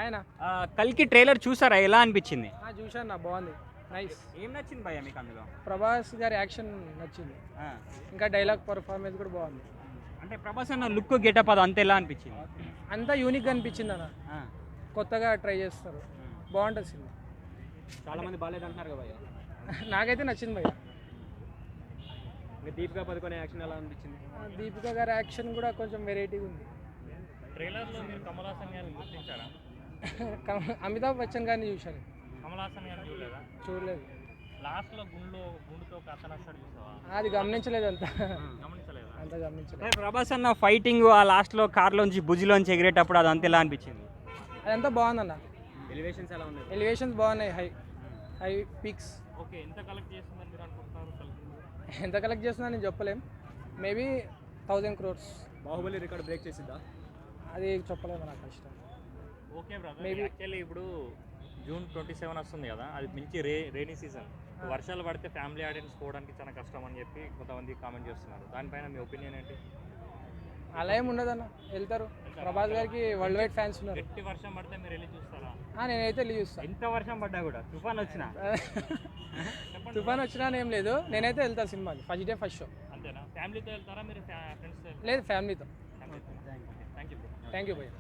ఆయన కల్కి ట్రైలర్ చూసారా, ఎలా అనిపించింది? చూశాను నా, బాగుంది, నైస్. ఏం నచ్చింది భయ్య మీకు అందులో? ప్రభాస్ గారి యాక్షన్ నచ్చింది, ఇంకా డైలాగ్ పర్ఫార్మెన్స్ కూడా బాగుంది. అంటే ప్రభాస్ అన్న లుక్ గెటప్ అది అంత ఎలా అనిపించింది? అంతా యూనిక్గా అనిపించింది అన్న, కొత్తగా ట్రై చేస్తారు, బాగుంటుంది సినిమా. చాలా మంది బాగాలేదు అంటున్నారు కదా భయ్య. నాకైతే నచ్చింది భయ్య. దీపికా పదుకొనే యాక్షన్ ఎలా అనిపించింది? దీపికా గారి యాక్షన్ కూడా కొంచెం వెరైటీగా ఉంది. ట్రైలర్లో మీరు కమల్ హాసన్ గారిని గుర్తించారా? అమితాబ్ బచ్చన్ గారిని చూశాను. కమల్ హాసన్ గారిని చూడలేదా? చూడలేదు. లాస్ట్లో గుండుతో ఒక అతను వస్తాడు చూసావా? అది గమనించలేదు, అంత గమనించలేదా? అంత గమనించలేదు. ప్రభాస్ అన్న ఫైటింగ్ ఆ లాస్ట్లో కార్లోంచి బుజ్జిలోంచి ఎగిరేటప్పుడు అది అంత ఎలా అనిపించింది? అదంతా బాగుందన్న, ఎలివేషన్స్ ఎలా ఉన్నాయి? ఎలివేషన్స్ బాగున్నాయి, హై పీక్స్. ఓకే, ఎంత కలెక్ట్ చేస్తుందని మీరు అనుకుంటున్నారు? ఎంత కలెక్ట్ చేస్తున్నా నేను చెప్పలేం, maybe 1000 crores. Baahubali record break చేసిద్దా? అది చెప్పలేము, నాకు ఇష్టం. ఓకే బ్రదర్, యాక్చువల్లీ ఇప్పుడు June 27 వస్తుంది కదా, అది మంచి రైనీ సీజన్. వర్షాలు పడితే ఫ్యామిలీ ఆడియన్స్ పోవడానికి చాలా కష్టం అని చెప్పి కొంతమంది కామెంట్ చేస్తున్నారు. దానిపైన మీ ఒపీనియన్ ఏంటి? అలా ఏమి ఉండదన్న, వెళ్తారు. ప్రభాస్ గారికి వరల్డ్ వైడ్ ఫ్యాన్స్ ఉన్నారు. గట్టి వర్షం పడితే మీరు వెళ్ళి చూస్తారా? నేనైతే వెళ్ళి చూస్తాను. ఎంత వర్షం పడ్డా కూడా, తుఫాన్ వచ్చినా తుఫాన్ వచ్చినా ఏం లేదు, నేనైతే వెళ్తాను సినిమాకి, ఫస్ట్ డే ఫస్ట్ షో. అంతేనా? ఫ్యామిలీతో వెళ్తారా మీరు, ఫ్రెండ్స్తో? లేదు, ఫ్యామిలీతో. Thank you. థ్యాంక్ యూ భయ్య.